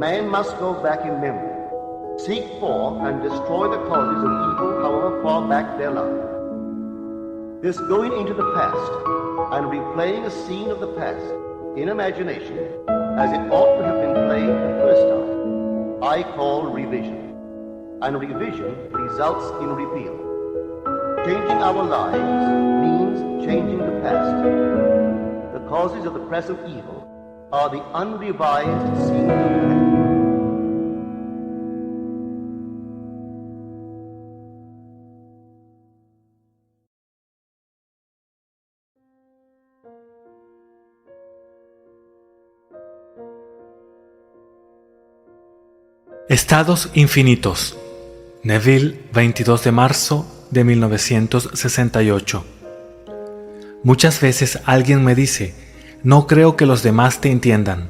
man must go back in memory, seek for and destroy the causes of evil, however far back they lie. This going into the past and replaying a scene of the past in imagination as it ought to have been played the first time, I call revision. And revision results in repeal. Changing our lives means changing the past. The causes of the present evil are the unrevised scenes of the past. Estados infinitos. Neville, 22 de marzo de 1968. Muchas veces alguien me dice, no creo que los demás te entiendan.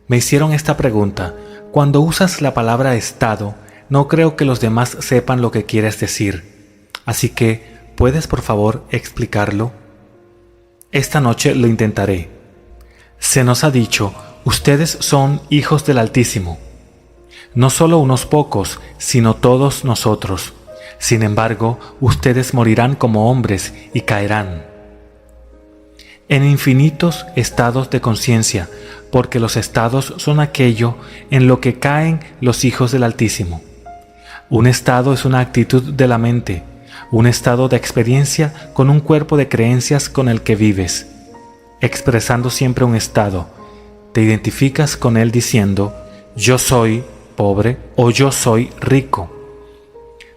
Me hicieron esta pregunta, cuando usas la palabra estado, no creo que los demás sepan lo que quieres decir. Así que, ¿puedes por favor explicarlo? Esta noche lo intentaré. Se nos ha dicho, ustedes son hijos del Altísimo. No solo unos pocos, sino todos nosotros. Sin embargo, ustedes morirán como hombres y caerán en infinitos estados de conciencia, porque los estados son aquello en lo que caen los hijos del Altísimo. Un estado es una actitud de la mente, un estado de experiencia con un cuerpo de creencias con el que vives. Expresando siempre un estado, te identificas con él diciendo, yo soy pobre o yo soy rico,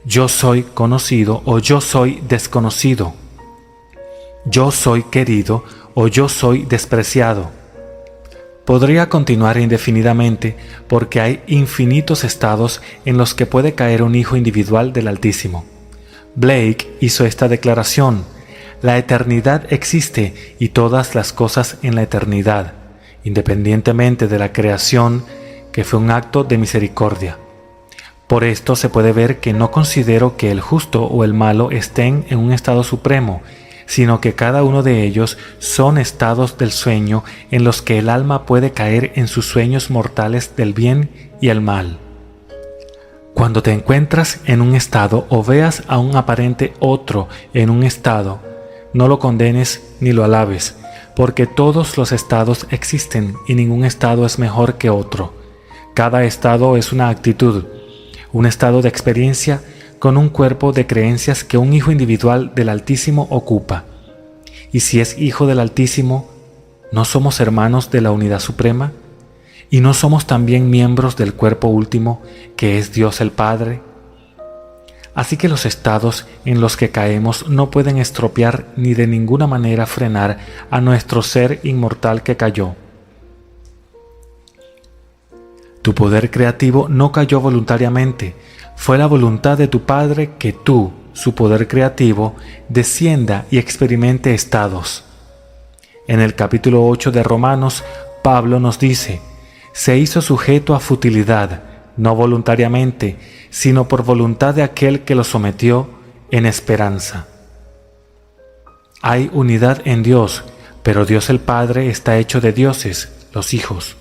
yo soy conocido o yo soy desconocido, yo soy querido o yo soy despreciado. Podría continuar indefinidamente porque hay infinitos estados en los que puede caer un hijo individual del Altísimo. Blake hizo esta declaración: la eternidad existe y todas las cosas en la eternidad, independientemente de la creación, que fue un acto de misericordia. Por esto se puede ver que no considero que el justo o el malo estén en un estado supremo, sino que cada uno de ellos son estados del sueño en los que el alma puede caer en sus sueños mortales del bien y el mal. Cuando te encuentras en un estado o veas a un aparente otro en un estado, no lo condenes ni lo alabes, porque todos los estados existen y ningún estado es mejor que otro. Cada estado es una actitud, un estado de experiencia con un cuerpo de creencias que un hijo individual del Altísimo ocupa. Y si es hijo del Altísimo, ¿no somos hermanos de la unidad suprema? ¿Y no somos también miembros del cuerpo último, que es Dios el Padre? Así que los estados en los que caemos no pueden estropear ni de ninguna manera frenar a nuestro ser inmortal que cayó. Tu poder creativo no cayó voluntariamente, fue la voluntad de tu Padre que tú, su poder creativo, descienda y experimente estados. En el capítulo 8 de Romanos, Pablo nos dice, se hizo sujeto a futilidad, no voluntariamente, sino por voluntad de aquel que lo sometió en esperanza. Hay unidad en Dios, pero Dios el Padre está hecho de dioses, los hijos.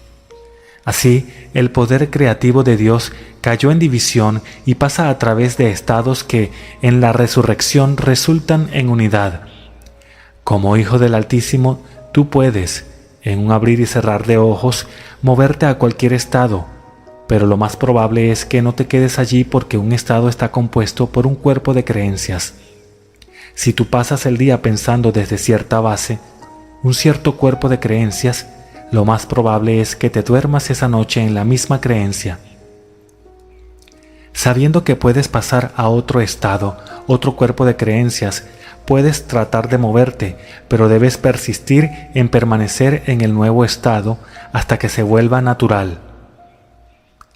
Así, el poder creativo de Dios cayó en división y pasa a través de estados que, en la resurrección, resultan en unidad. Como hijo del Altísimo, tú puedes, en un abrir y cerrar de ojos, moverte a cualquier estado, pero lo más probable es que no te quedes allí porque un estado está compuesto por un cuerpo de creencias. Si tú pasas el día pensando desde cierta base, un cierto cuerpo de creencias, lo más probable es que te duermas esa noche en la misma creencia. Sabiendo que puedes pasar a otro estado, otro cuerpo de creencias, puedes tratar de moverte, pero debes persistir en permanecer en el nuevo estado hasta que se vuelva natural.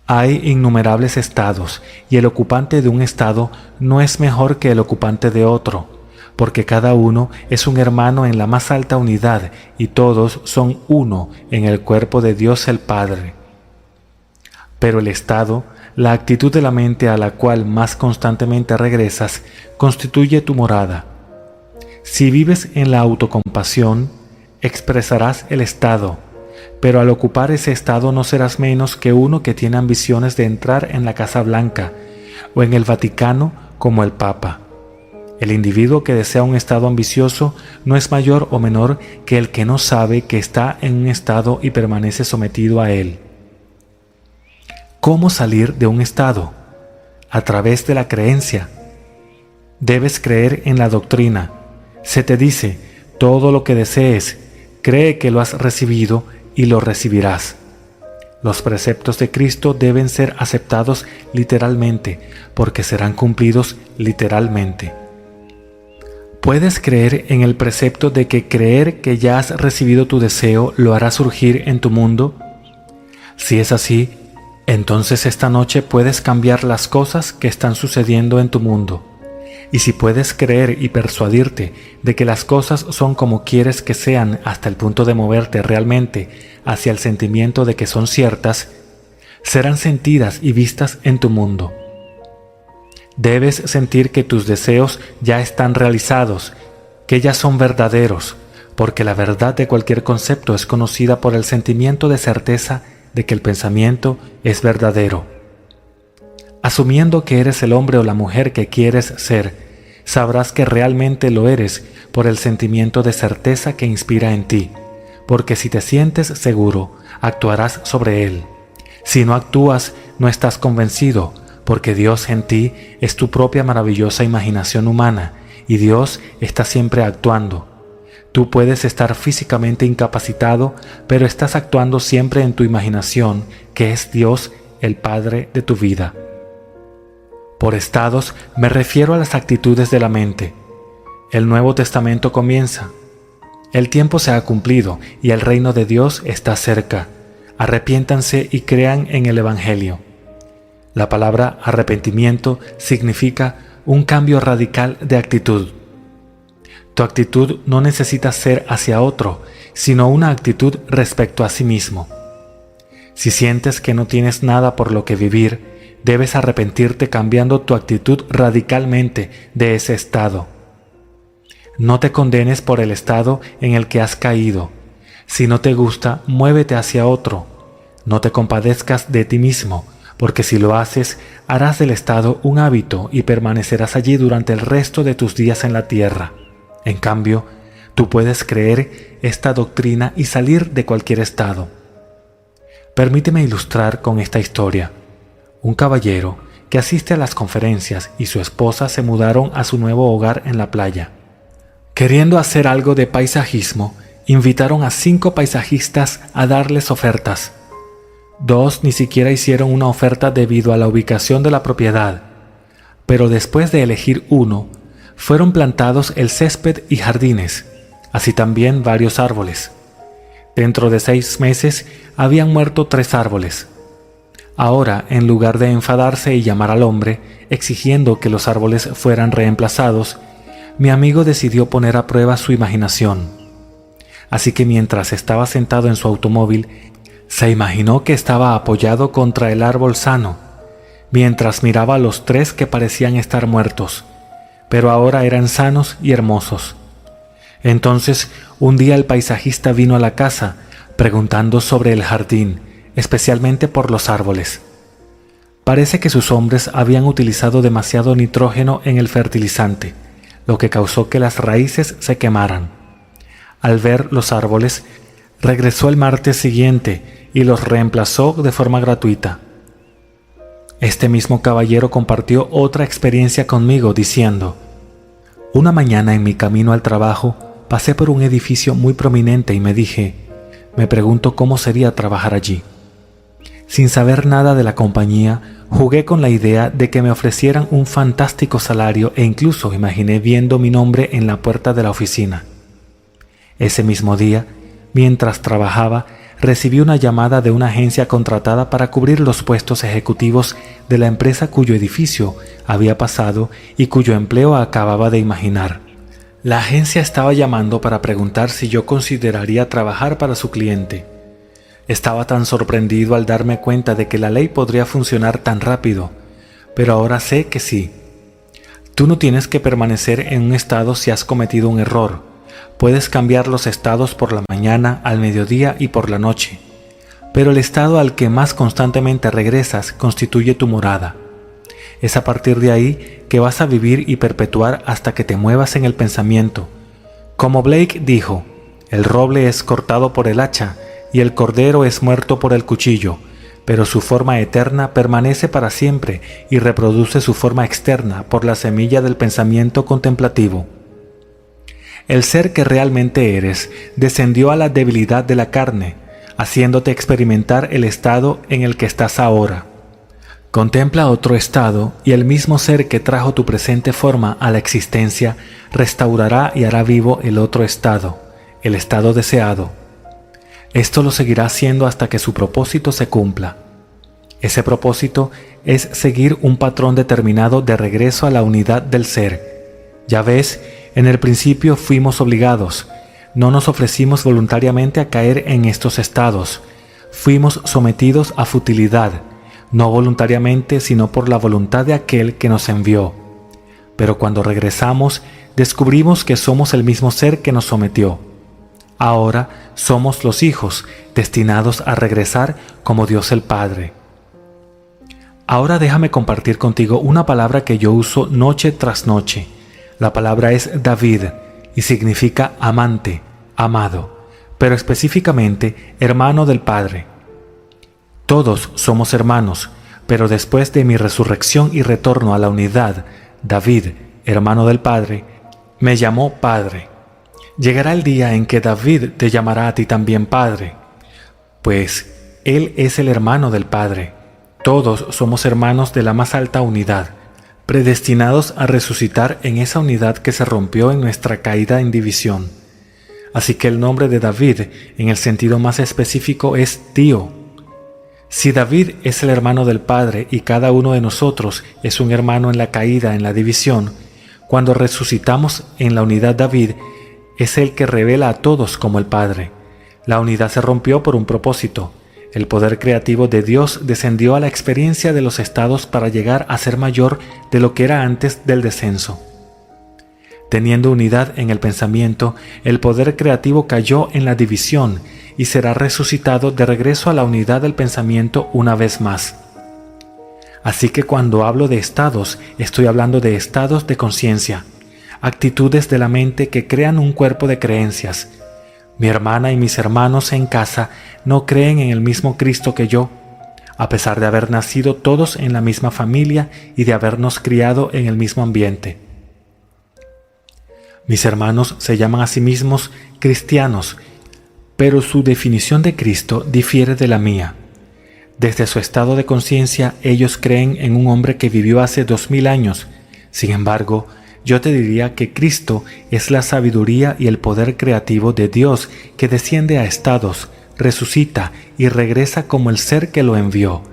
Hay innumerables estados, y el ocupante de un estado no es mejor que el ocupante de otro, porque cada uno es un hermano en la más alta unidad y todos son uno en el cuerpo de Dios el Padre. Pero el estado, la actitud de la mente a la cual más constantemente regresas, constituye tu morada. Si vives en la autocompasión, expresarás el estado. pero al ocupar ese estado no serás menos que uno que tiene ambiciones de entrar en la Casa Blanca o en el Vaticano como el Papa. El individuo que desea un estado ambicioso no es mayor o menor que el que no sabe que está en un estado y permanece sometido a él. ¿Cómo salir de un estado? A través de la creencia. Debes creer en la doctrina. Se te dice, todo lo que desees, cree que lo has recibido y lo recibirás. Los preceptos de Cristo deben ser aceptados literalmente, porque serán cumplidos literalmente. ¿Puedes creer en el precepto de que creer que ya has recibido tu deseo lo hará surgir en tu mundo? Si es así, entonces esta noche puedes cambiar las cosas que están sucediendo en tu mundo. Y si puedes creer y persuadirte de que las cosas son como quieres que sean hasta el punto de moverte realmente hacia el sentimiento de que son ciertas, serán sentidas y vistas en tu mundo. Debes sentir que tus deseos ya están realizados, que ya son verdaderos, porque la verdad de cualquier concepto es conocida por el sentimiento de certeza de que el pensamiento es verdadero. Asumiendo que eres el hombre o la mujer que quieres ser, sabrás que realmente lo eres por el sentimiento de certeza que inspira en ti, porque si te sientes seguro, actuarás sobre él. Si no actúas, no estás convencido, porque Dios en ti es tu propia maravillosa imaginación humana, y Dios está siempre actuando. Tú puedes estar físicamente incapacitado, pero estás actuando siempre en tu imaginación, que es Dios, el Padre de tu vida. Por estados me refiero a las actitudes de la mente. El Nuevo Testamento comienza. El tiempo se ha cumplido y el reino de Dios está cerca. Arrepiéntanse y crean en el Evangelio. La palabra arrepentimiento significa un cambio radical de actitud. Tu actitud no necesita ser hacia otro, sino una actitud respecto a sí mismo. Si sientes que no tienes nada por lo que vivir, debes arrepentirte cambiando tu actitud radicalmente de ese estado. No te condenes por el estado en el que has caído. Si no te gusta, muévete hacia otro. No te compadezcas de ti mismo, porque si lo haces, harás del estado un hábito y permanecerás allí durante el resto de tus días en la tierra. En cambio, tú puedes creer esta doctrina y salir de cualquier estado. Permíteme ilustrar con esta historia. Un caballero que asiste a las conferencias y su esposa se mudaron a su nuevo hogar en la playa. Queriendo hacer algo de paisajismo, invitaron a 5 paisajistas a darles ofertas. 2 ni siquiera hicieron una oferta debido a la ubicación de la propiedad, pero después de elegir uno, fueron plantados el césped y jardines, así también varios árboles. Dentro de 6 meses habían muerto 3 árboles. Ahora, en lugar de enfadarse y llamar al hombre, exigiendo que los árboles fueran reemplazados, mi amigo decidió poner a prueba su imaginación. Así que mientras estaba sentado en su automóvil, se imaginó que estaba apoyado contra el árbol sano, mientras miraba a los 3 que parecían estar muertos, pero ahora eran sanos y hermosos. Entonces, un día el paisajista vino a la casa, preguntando sobre el jardín, especialmente por los árboles. Parece que sus hombres habían utilizado demasiado nitrógeno en el fertilizante, lo que causó que las raíces se quemaran. Al ver los árboles, regresó el martes siguiente y los reemplazó de forma gratuita. Este mismo caballero compartió otra experiencia conmigo diciendo: una mañana en mi camino al trabajo pasé por un edificio muy prominente y me dije, me pregunto cómo sería trabajar allí. Sin saber nada de la compañía, jugué con la idea de que me ofrecieran un fantástico salario e incluso imaginé viendo mi nombre en la puerta de la oficina. Ese mismo día, mientras trabajaba, recibí una llamada de una agencia contratada para cubrir los puestos ejecutivos de la empresa cuyo edificio había pasado y cuyo empleo acababa de imaginar. La agencia estaba llamando para preguntar si yo consideraría trabajar para su cliente. Estaba tan sorprendido al darme cuenta de que la ley podría funcionar tan rápido, pero ahora sé que sí. Tú no tienes que permanecer en un estado si has cometido un error, Puedes cambiar los estados por la mañana, al mediodía y por la noche, pero el estado al que más constantemente regresas constituye tu morada. Es a partir de ahí que vas a vivir y perpetuar hasta que te muevas en el pensamiento. Como Blake dijo, el roble es cortado por el hacha y el cordero es muerto por el cuchillo, pero su forma eterna permanece para siempre y reproduce su forma externa por la semilla del pensamiento contemplativo. El ser que realmente eres descendió a la debilidad de la carne, haciéndote experimentar el estado en el que estás ahora. Contempla otro estado y el mismo ser que trajo tu presente forma a la existencia restaurará y hará vivo el otro estado, el estado deseado. Esto lo seguirá haciendo hasta que su propósito se cumpla. Ese propósito es seguir un patrón determinado de regreso a la unidad del ser. Ya ves, en el principio fuimos obligados, no nos ofrecimos voluntariamente a caer en estos estados. Fuimos sometidos a futilidad, no voluntariamente sino por la voluntad de aquel que nos envió. Pero cuando regresamos, descubrimos que somos el mismo ser que nos sometió. Ahora somos los hijos, destinados a regresar como Dios el Padre. Ahora déjame compartir contigo una palabra que yo uso noche tras noche. La palabra es David y significa amante, amado, pero específicamente hermano del Padre. Todos somos hermanos, pero después de mi resurrección y retorno a la unidad, David, hermano del Padre, me llamó Padre. Llegará el día en que David te llamará a ti también Padre, pues él es el hermano del Padre. Todos somos hermanos de la más alta unidad, predestinados a resucitar en esa unidad que se rompió en nuestra caída en división. Así que el nombre de David, en el sentido más específico, es tío. Si David es el hermano del Padre y cada uno de nosotros es un hermano en la caída, en la división, cuando resucitamos en la unidad David, es el que revela a todos como el Padre. La unidad se rompió por un propósito. El poder creativo de Dios descendió a la experiencia de los estados para llegar a ser mayor de lo que era antes del descenso. Teniendo unidad en el pensamiento, el poder creativo cayó en la división y será resucitado de regreso a la unidad del pensamiento una vez más. Así que cuando hablo de estados, estoy hablando de estados de conciencia, actitudes de la mente que crean un cuerpo de creencias. Mi hermana y mis hermanos en casa no creen en el mismo Cristo que yo, a pesar de haber nacido todos en la misma familia y de habernos criado en el mismo ambiente. Mis hermanos se llaman a sí mismos cristianos, pero su definición de Cristo difiere de la mía. Desde su estado de conciencia, ellos creen en un hombre que vivió hace 2000 años. Sin embargo, yo te diría que Cristo es la sabiduría y el poder creativo de Dios que desciende a estados, resucita y regresa como el ser que lo envió.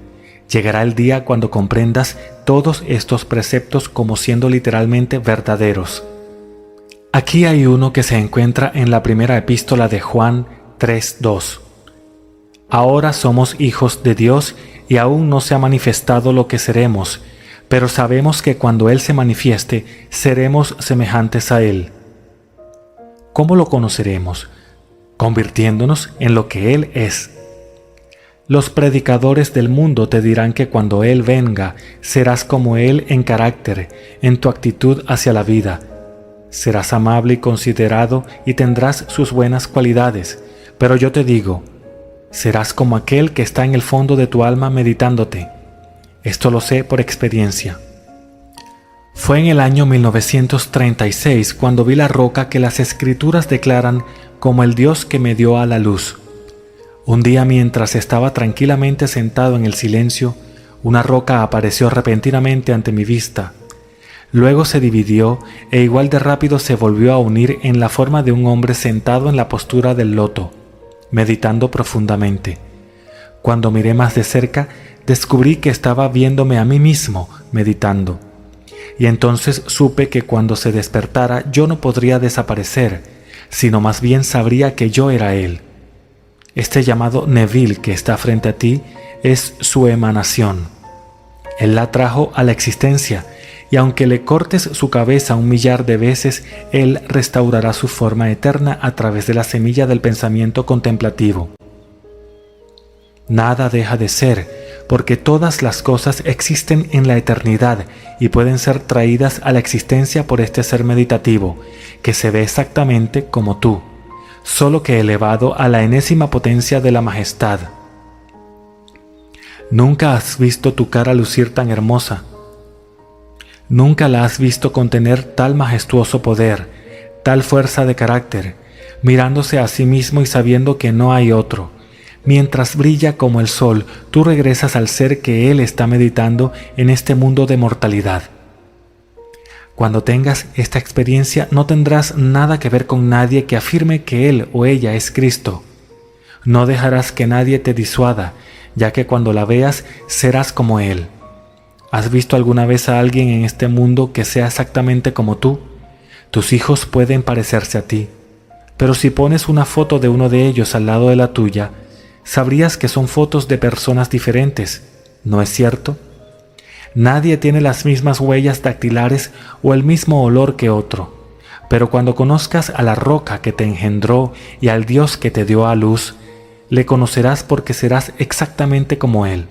Llegará el día cuando comprendas todos estos preceptos como siendo literalmente verdaderos. Aquí hay uno que se encuentra en la primera epístola de Juan 3:2. Ahora somos hijos de Dios y aún no se ha manifestado lo que seremos, pero sabemos que cuando Él se manifieste, seremos semejantes a Él. ¿Cómo lo conoceremos? Convirtiéndonos en lo que Él es. Los predicadores del mundo te dirán que cuando Él venga, serás como Él en carácter, en tu actitud hacia la vida. Serás amable y considerado y tendrás sus buenas cualidades, pero yo te digo, serás como aquel que está en el fondo de tu alma meditándote. Esto lo sé por experiencia. Fue en el año 1936 cuando vi la roca que las escrituras declaran como el Dios que me dio a la luz. Un día mientras estaba tranquilamente sentado en el silencio, una roca apareció repentinamente ante mi vista. Luego se dividió e igual de rápido se volvió a unir en la forma de un hombre sentado en la postura del loto, meditando profundamente. Cuando miré más de cerca, descubrí que estaba viéndome a mí mismo meditando. Y entonces supe que cuando se despertara yo no podría desaparecer, sino más bien sabría que yo era él. Este llamado Neville que está frente a ti es su emanación. Él la trajo a la existencia y aunque le cortes su cabeza 1.000.000 de veces, Él restaurará su forma eterna a través de la semilla del pensamiento contemplativo. Nada deja de ser, porque todas las cosas existen en la eternidad y pueden ser traídas a la existencia por este ser meditativo, que se ve exactamente como tú, solo que elevado a la enésima potencia de la majestad. Nunca has visto tu cara lucir tan hermosa. Nunca la has visto contener tal majestuoso poder, tal fuerza de carácter, mirándose a sí mismo y sabiendo que no hay otro. Mientras brilla como el sol, tú regresas al ser que Él está meditando en este mundo de mortalidad. Cuando tengas esta experiencia, no tendrás nada que ver con nadie que afirme que él o ella es Cristo. No dejarás que nadie te disuada, ya que cuando la veas serás como Él. ¿Has visto alguna vez a alguien en este mundo que sea exactamente como tú? Tus hijos pueden parecerse a ti, pero si pones una foto de uno de ellos al lado de la tuya, sabrías que son fotos de personas diferentes, ¿no es cierto? Nadie tiene las mismas huellas dactilares o el mismo olor que otro, pero cuando conozcas a la roca que te engendró y al Dios que te dio a luz, le conocerás porque serás exactamente como Él.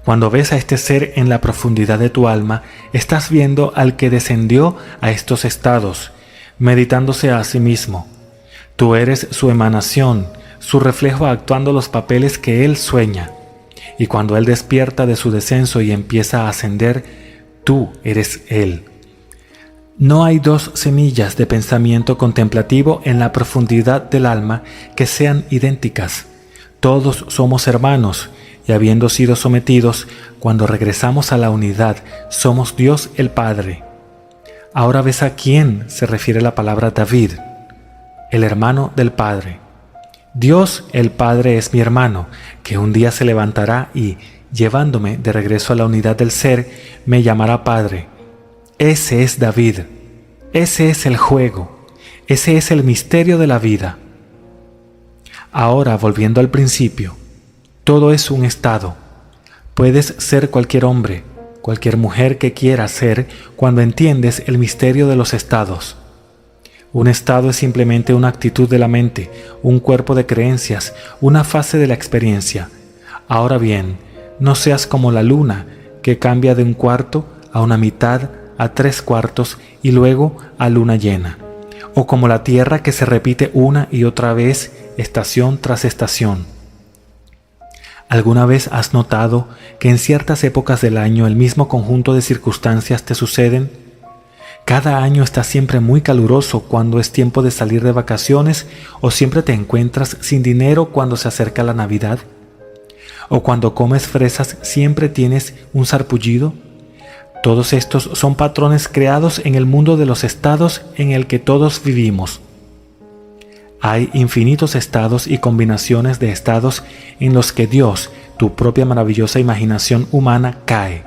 Cuando ves a este ser en la profundidad de tu alma, estás viendo al que descendió a estos estados, meditándose a sí mismo. Tú eres su emanación, su reflejo actuando los papeles que Él sueña. Y cuando Él despierta de su descenso y empieza a ascender, tú eres Él. No hay dos semillas de pensamiento contemplativo en la profundidad del alma que sean idénticas. Todos somos hermanos, y habiendo sido sometidos, cuando regresamos a la unidad, somos Dios el Padre. Ahora ves a quién se refiere la palabra David, el hermano del Padre. Dios el Padre es mi hermano, que un día se levantará y, llevándome de regreso a la unidad del ser, me llamará Padre. Ese es David, ese es el juego, ese es el misterio de la vida. Ahora, volviendo al principio, todo es un estado. Puedes ser cualquier hombre, cualquier mujer que quieras ser cuando entiendes el misterio de los estados. Un estado es simplemente una actitud de la mente, un cuerpo de creencias, una fase de la experiencia. Ahora bien, no seas como la luna, que cambia de 1/4 a 1/2 a 3/4 y luego a luna llena, o como la tierra que se repite una y otra vez, estación tras estación. ¿Alguna vez has notado que en ciertas épocas del año el mismo conjunto de circunstancias te suceden? Cada año está siempre muy caluroso cuando es tiempo de salir de vacaciones, o siempre te encuentras sin dinero cuando se acerca la Navidad. O cuando comes fresas siempre tienes un sarpullido. Todos estos son patrones creados en el mundo de los estados en el que todos vivimos. Hay infinitos estados y combinaciones de estados en los que Dios, tu propia maravillosa imaginación humana, cae.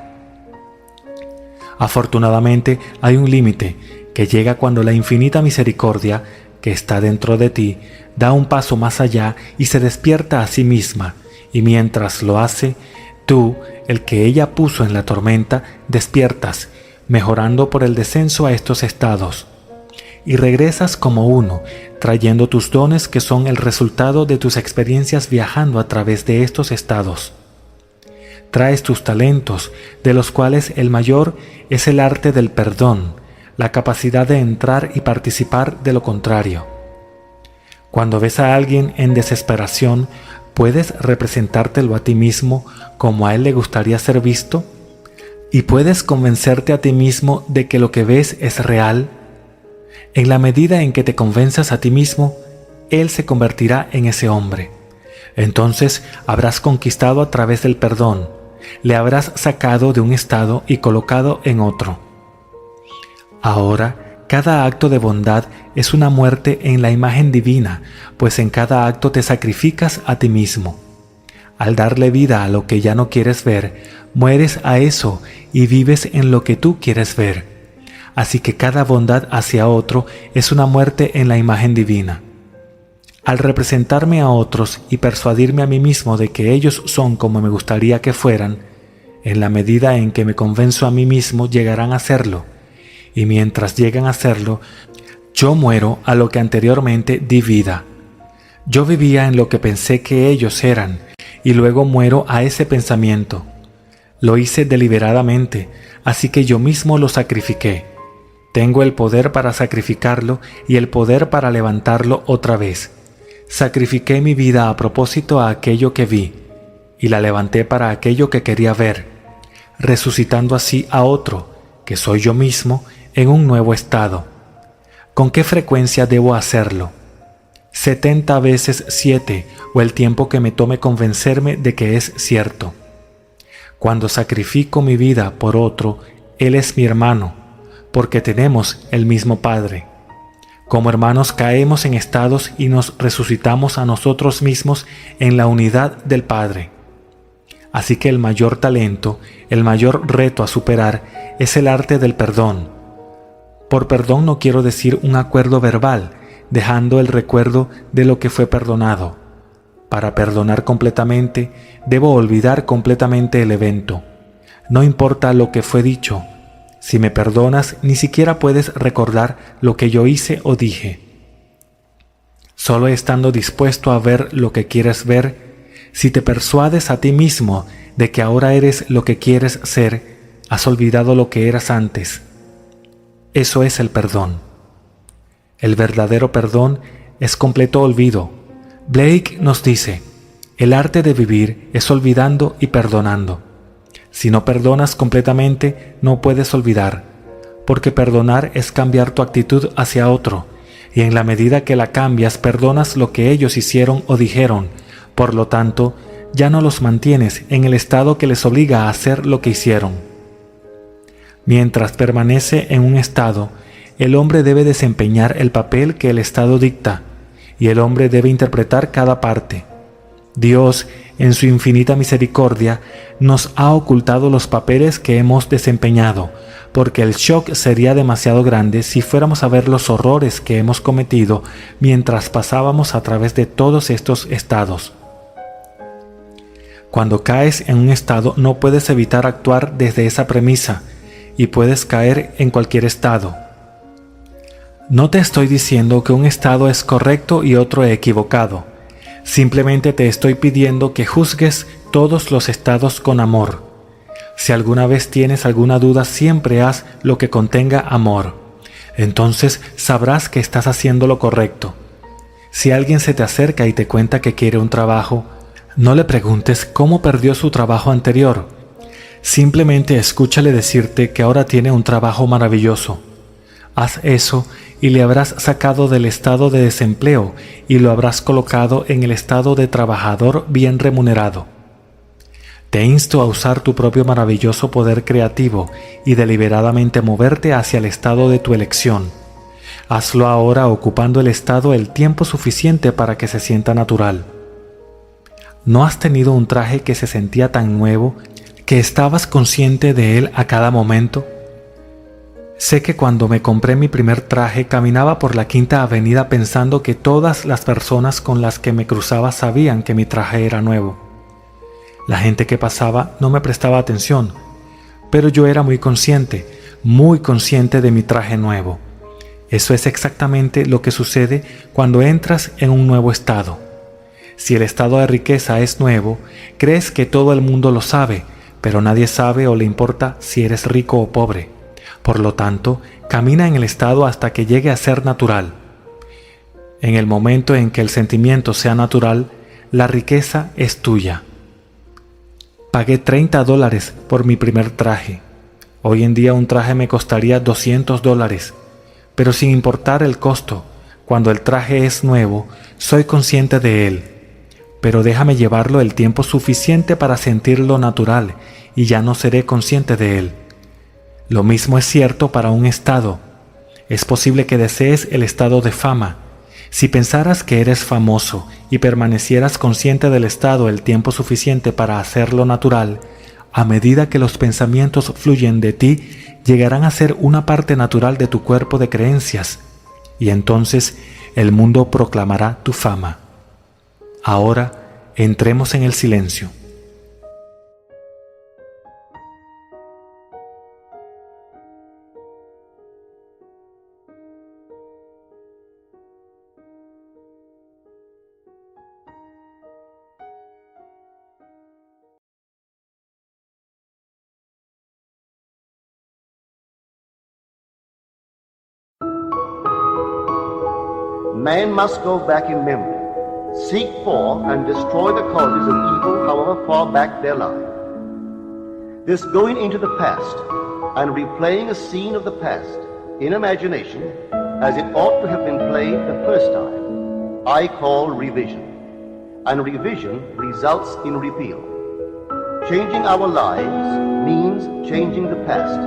Afortunadamente hay un límite que llega cuando la infinita misericordia que está dentro de ti da un paso más allá y se despierta a sí misma, y mientras lo hace, tú, el que ella puso en la tormenta, despiertas, mejorando por el descenso a estos estados, y regresas como uno, trayendo tus dones que son el resultado de tus experiencias viajando a través de estos estados. Traes tus talentos, de los cuales el mayor es el arte del perdón, la capacidad de entrar y participar de lo contrario. Cuando ves a alguien en desesperación, ¿puedes representártelo a ti mismo como a él le gustaría ser visto? ¿Y puedes convencerte a ti mismo de que lo que ves es real? En la medida en que te convenzas a ti mismo, él se convertirá en ese hombre. Entonces habrás conquistado a través del perdón, le habrás sacado de un estado y colocado en otro. Ahora, cada acto de bondad es una muerte en la imagen divina, pues en cada acto te sacrificas a ti mismo. Al darle vida a lo que ya no quieres ver, mueres a eso y vives en lo que tú quieres ver. Así que cada bondad hacia otro es una muerte en la imagen divina. Al representarme a otros y persuadirme a mí mismo de que ellos son como me gustaría que fueran, En la medida en que me convenzo a mí mismo, llegarán a serlo, y mientras llegan a serlo, yo muero a lo que anteriormente di vida. Yo vivía en lo que pensé que ellos eran, y luego muero a ese pensamiento. Lo hice deliberadamente, así que yo mismo lo sacrifiqué. Tengo el poder para sacrificarlo y el poder para levantarlo otra vez. Sacrifiqué mi vida a propósito a aquello que vi, y la levanté para aquello que quería ver, resucitando así a otro, que soy yo mismo, en un nuevo estado. ¿Con qué frecuencia debo hacerlo? 70 veces 7, o el tiempo que me tome convencerme de que es cierto. Cuando sacrifico mi vida por otro, él es mi hermano, porque tenemos el mismo Padre. Como hermanos caemos en estados y nos resucitamos a nosotros mismos en la unidad del Padre. Así que el mayor talento, el mayor reto a superar es el arte del perdón. Por perdón no quiero decir un acuerdo verbal, dejando el recuerdo de lo que fue perdonado. Para perdonar completamente, debo olvidar completamente el evento. No importa lo que fue dicho. Si me perdonas, ni siquiera puedes recordar lo que yo hice o dije. Solo estando dispuesto a ver lo que quieres ver, si te persuades a ti mismo de que ahora eres lo que quieres ser, has olvidado lo que eras antes. Eso es el perdón. El verdadero perdón es completo olvido. Blake nos dice, el arte de vivir es olvidando y perdonando. Si no perdonas completamente, no puedes olvidar, porque perdonar es cambiar tu actitud hacia otro, y en la medida que la cambias, perdonas lo que ellos hicieron o dijeron. Por lo tanto, ya no los mantienes en el estado que les obliga a hacer lo que hicieron. Mientras permanece en un estado, el hombre debe desempeñar el papel que el estado dicta, y el hombre debe interpretar cada parte. Dios, en su infinita misericordia, nos ha ocultado los papeles que hemos desempeñado, porque el shock sería demasiado grande si fuéramos a ver los horrores que hemos cometido mientras pasábamos a través de todos estos estados. Cuando caes en un estado, no puedes evitar actuar desde esa premisa, y puedes caer en cualquier estado. No te estoy diciendo que un estado es correcto y otro equivocado. Simplemente te estoy pidiendo que juzgues todos los estados con amor. Si alguna vez tienes alguna duda, siempre haz lo que contenga amor. Entonces sabrás que estás haciendo lo correcto. Si alguien se te acerca y te cuenta que quiere un trabajo, no le preguntes cómo perdió su trabajo anterior. Simplemente escúchale decirte que ahora tiene un trabajo maravilloso. Haz eso y le habrás sacado del estado de desempleo y lo habrás colocado en el estado de trabajador bien remunerado. Te insto a usar tu propio maravilloso poder creativo y deliberadamente moverte hacia el estado de tu elección. Hazlo ahora ocupando el estado el tiempo suficiente para que se sienta natural. ¿No has tenido un traje que se sentía tan nuevo que estabas consciente de él a cada momento? Sé que cuando me compré mi primer traje caminaba por la Quinta Avenida pensando que todas las personas con las que me cruzaba sabían que mi traje era nuevo. La gente que pasaba no me prestaba atención, pero yo era muy consciente de mi traje nuevo. Eso es exactamente lo que sucede cuando entras en un nuevo estado. Si el estado de riqueza es nuevo, crees que todo el mundo lo sabe, pero nadie sabe o le importa si eres rico o pobre. Por lo tanto, camina en el estado hasta que llegue a ser natural. En el momento en que el sentimiento sea natural, la riqueza es tuya. Pagué $30 por mi primer traje. Hoy en día un traje me costaría $200, pero sin importar el costo, cuando el traje es nuevo, soy consciente de él. Pero déjame llevarlo el tiempo suficiente para sentirlo natural y ya no seré consciente de él. Lo mismo es cierto para un estado. Es posible que desees el estado de fama. Si pensaras que eres famoso y permanecieras consciente del estado el tiempo suficiente para hacerlo natural, a medida que los pensamientos fluyen de ti, llegarán a ser una parte natural de tu cuerpo de creencias, y entonces el mundo proclamará tu fama. Ahora entremos en el silencio. Man must go back in memory, seek for and destroy the causes of evil however far back they lie. This going into the past and replaying a scene of the past in imagination as it ought to have been played the first time, I call revision. And revision results in repeal. Changing our lives means changing the past.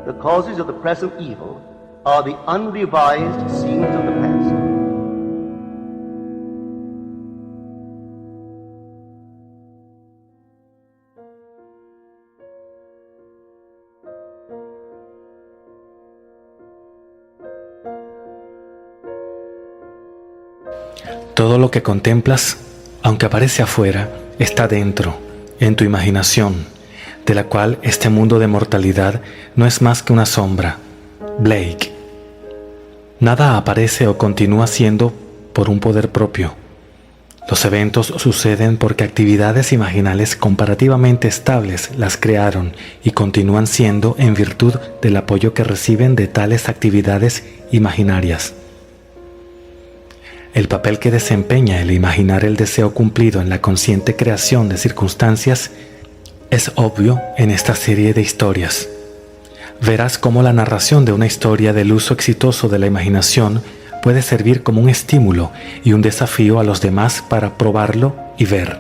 The causes of the present evil are the unrevised scenes of the past. Todo lo que contemplas, aunque aparece afuera, está dentro, en tu imaginación, de la cual este mundo de mortalidad no es más que una sombra. Blake. Nada aparece o continúa siendo por un poder propio. Los eventos suceden porque actividades imaginales comparativamente estables las crearon y continúan siendo en virtud del apoyo que reciben de tales actividades imaginarias. El papel que desempeña el imaginar el deseo cumplido en la consciente creación de circunstancias es obvio en esta serie de historias. Verás cómo la narración de una historia del uso exitoso de la imaginación puede servir como un estímulo y un desafío a los demás para probarlo y ver.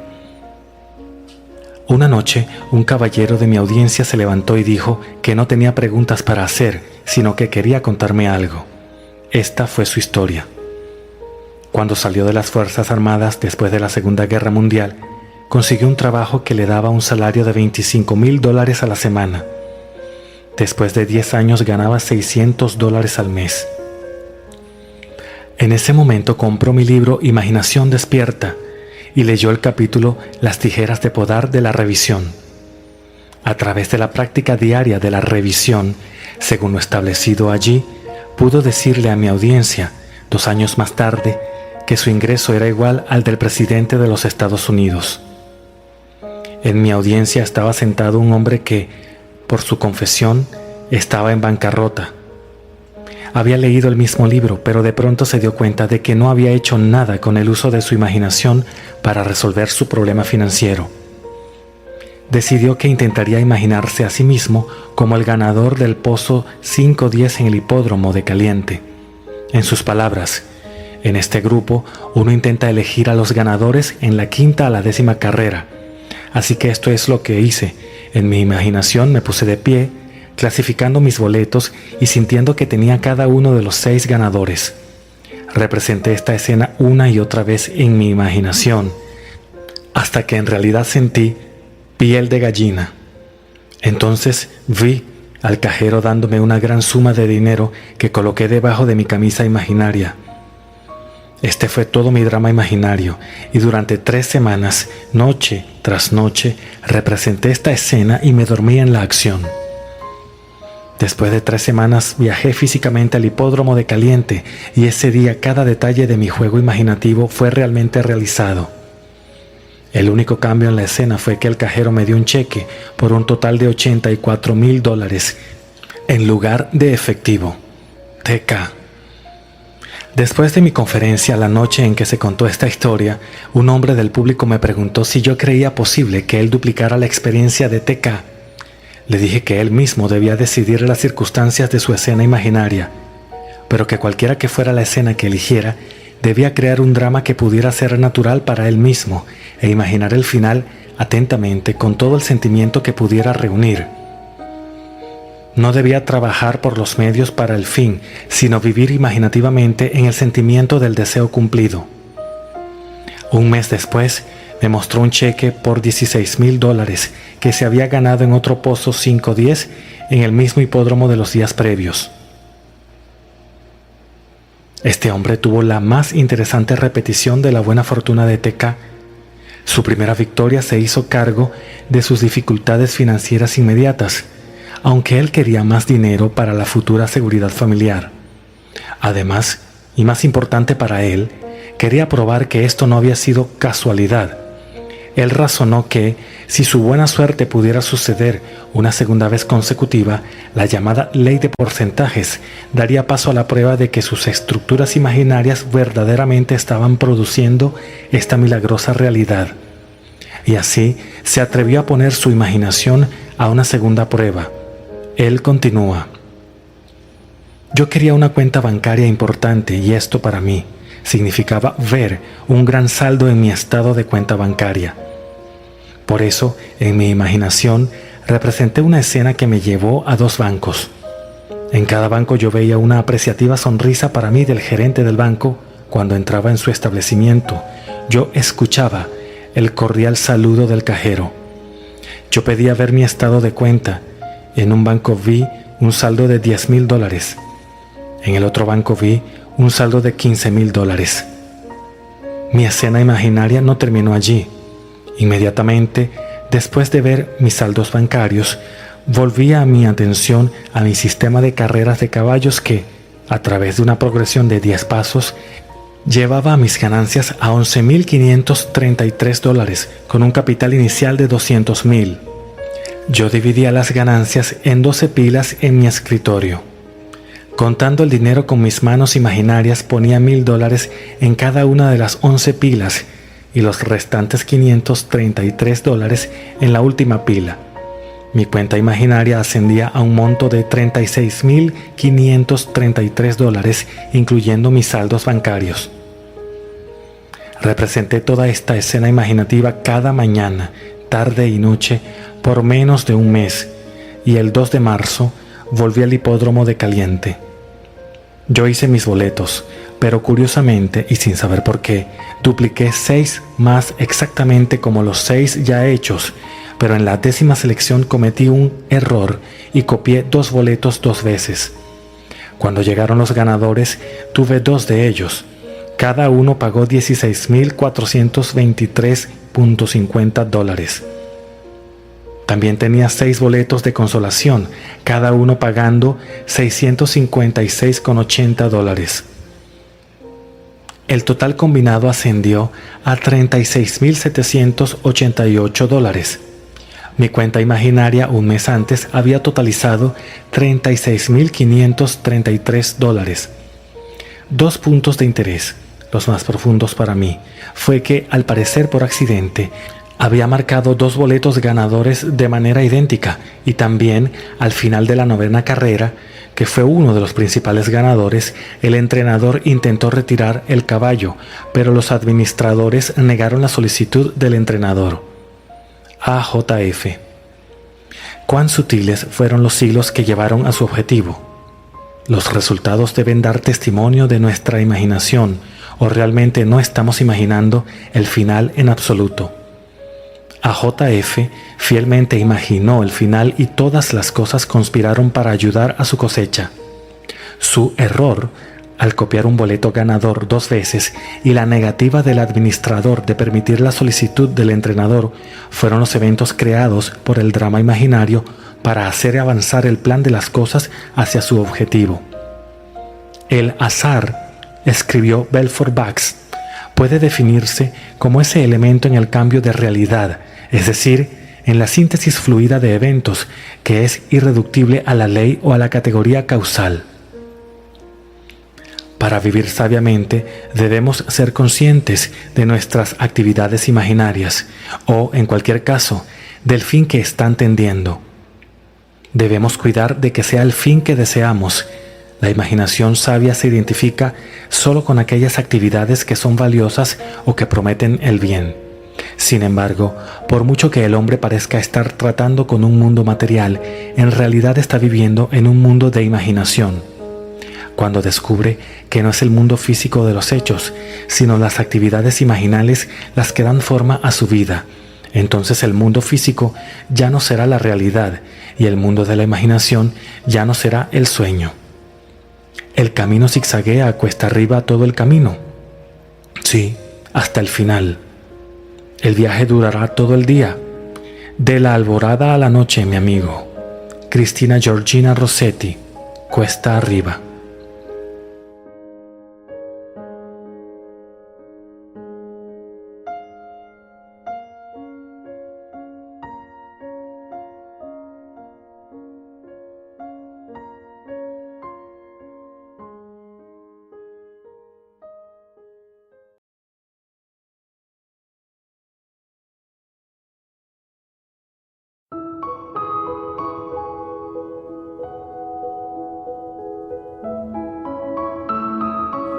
Una noche, un caballero de mi audiencia se levantó y dijo que no tenía preguntas para hacer, sino que quería contarme algo. Esta fue su historia. Cuando salió de las Fuerzas Armadas después de la Segunda Guerra Mundial, consiguió un trabajo que le daba un salario de $25,000 a la semana. Después de 10 años ganaba $600 al mes. En ese momento compró mi libro Imaginación Despierta y leyó el capítulo Las tijeras de podar de la revisión. A través de la práctica diaria de la revisión, según lo establecido allí, pudo decirle a mi audiencia, 2 años más tarde, que su ingreso era igual al del presidente de los Estados Unidos. En mi audiencia estaba sentado un hombre que, por su confesión, estaba en bancarrota. Había leído el mismo libro, pero de pronto se dio cuenta de que no había hecho nada con el uso de su imaginación para resolver su problema financiero. Decidió que intentaría imaginarse a sí mismo como el ganador del pozo 510 en el hipódromo de Caliente. En sus palabras, en este grupo uno intenta elegir a los ganadores en la 5ª a la 10ª carrera. Así que esto es lo que hice. En mi imaginación me puse de pie, clasificando mis boletos y sintiendo que tenía cada uno de los 6 ganadores. Representé esta escena una y otra vez en mi imaginación, hasta que en realidad sentí piel de gallina. Entonces vi al cajero dándome una gran suma de dinero que coloqué debajo de mi camisa imaginaria. Este fue todo mi drama imaginario, y durante 3 semanas, noche tras noche, representé esta escena y me dormí en la acción. Después de 3 semanas viajé físicamente al hipódromo de Caliente, y ese día cada detalle de mi juego imaginativo fue realmente realizado. El único cambio en la escena fue que el cajero me dio un cheque por un total de $84,000 en lugar de efectivo. TK. Después de mi conferencia, la noche en que se contó esta historia, un hombre del público me preguntó si yo creía posible que él duplicara la experiencia de TK. Le dije que él mismo debía decidir las circunstancias de su escena imaginaria, pero que cualquiera que fuera la escena que eligiera, debía crear un drama que pudiera ser natural para él mismo e imaginar el final atentamente con todo el sentimiento que pudiera reunir. No debía trabajar por los medios para el fin, sino vivir imaginativamente en el sentimiento del deseo cumplido. Un mes después, me mostró un cheque por $16,000 que se había ganado en otro pozo 510 en el mismo hipódromo de los días previos. Este hombre tuvo la más interesante repetición de la buena fortuna de TK. Su primera victoria se hizo cargo de sus dificultades financieras inmediatas, aunque él quería más dinero para la futura seguridad familiar. Además, y más importante para él, quería probar que esto no había sido casualidad, Él razonó que, si su buena suerte pudiera suceder una segunda vez consecutiva, la llamada ley de porcentajes daría paso a la prueba de que sus estructuras imaginarias verdaderamente estaban produciendo esta milagrosa realidad. Y así se atrevió a poner su imaginación a una segunda prueba. Él continúa: yo quería una cuenta bancaria importante y esto para mí significaba ver un gran saldo en mi estado de cuenta bancaria. Por eso, en mi imaginación, representé una escena que me llevó a 2 bancos. En cada banco yo veía una apreciativa sonrisa para mí del gerente del banco cuando entraba en su establecimiento. Yo escuchaba el cordial saludo del cajero. Yo pedía ver mi estado de cuenta. En un banco vi un saldo de $10,000. En el otro banco vi un saldo de $15,000. Mi escena imaginaria no terminó allí. Inmediatamente, después de ver mis saldos bancarios, volvía mi atención a mi sistema de carreras de caballos que, a través de una progresión de 10 pasos, llevaba mis ganancias a $11,533 con un capital inicial de $200,000. Yo dividía las ganancias en 12 pilas en mi escritorio. Contando el dinero con mis manos imaginarias, ponía $1,000 en cada una de las 11 pilas y los restantes $533 en la última pila. Mi cuenta imaginaria ascendía a un monto de $36,533, incluyendo mis saldos bancarios. Representé toda esta escena imaginativa cada mañana, tarde y noche por menos de un mes, y el 2 de marzo volví al hipódromo de Caliente. Yo hice mis boletos, pero curiosamente y sin saber por qué, dupliqué 6 más exactamente como los 6 ya hechos, pero en la 10ª selección cometí un error y copié 2 boletos 2 veces. Cuando llegaron los ganadores, tuve 2 de ellos. Cada uno pagó $16,423.50. También tenía 6 boletos de consolación, cada uno pagando $656,80. El total combinado ascendió a $36,788. Mi cuenta imaginaria un mes antes había totalizado $36,533. 2 puntos de interés, los más profundos para mí, fue que, al parecer por accidente, había marcado 2 boletos ganadores de manera idéntica y también, al final de la 9ª carrera, que fue uno de los principales ganadores, el entrenador intentó retirar el caballo, pero los administradores negaron la solicitud del entrenador. AJF. ¿Cuán sutiles fueron los hilos que llevaron a su objetivo? Los resultados deben dar testimonio de nuestra imaginación, o realmente no estamos imaginando el final en absoluto. AJF fielmente imaginó el final y todas las cosas conspiraron para ayudar a su cosecha. Su error, al copiar un boleto ganador 2 veces, y la negativa del administrador de permitir la solicitud del entrenador fueron los eventos creados por el drama imaginario para hacer avanzar el plan de las cosas hacia su objetivo. El azar, escribió Belfort Bax, puede definirse como ese elemento en el cambio de realidad, es decir, en la síntesis fluida de eventos, que es irreductible a la ley o a la categoría causal. Para vivir sabiamente, debemos ser conscientes de nuestras actividades imaginarias, o, en cualquier caso, del fin que están tendiendo. Debemos cuidar de que sea el fin que deseamos. La imaginación sabia se identifica solo con aquellas actividades que son valiosas o que prometen el bien. Sin embargo, por mucho que el hombre parezca estar tratando con un mundo material, en realidad está viviendo en un mundo de imaginación. Cuando descubre que no es el mundo físico de los hechos, sino las actividades imaginales las que dan forma a su vida, entonces el mundo físico ya no será la realidad y el mundo de la imaginación ya no será el sueño. ¿El camino zigzaguea cuesta arriba todo el camino? Sí, hasta el final. ¿El viaje durará todo el día? De la alborada a la noche, mi amigo. Cristina Georgina Rossetti, cuesta arriba.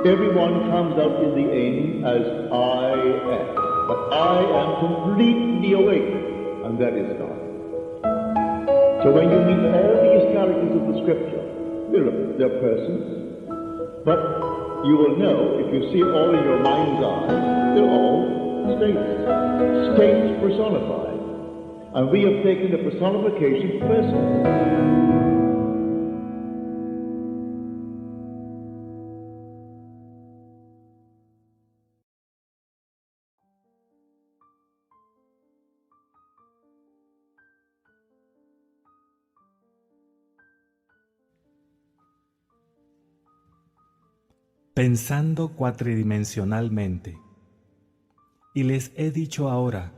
everyone comes out in the end as I am. But I am completely awake, and that is God. So when you meet all these characters of the scripture, they're persons, but you will know, if you see it all in your mind's eye, they're all states personified. And we have taken the personification personally. Pensando cuatridimensionalmente. Y les he dicho ahora,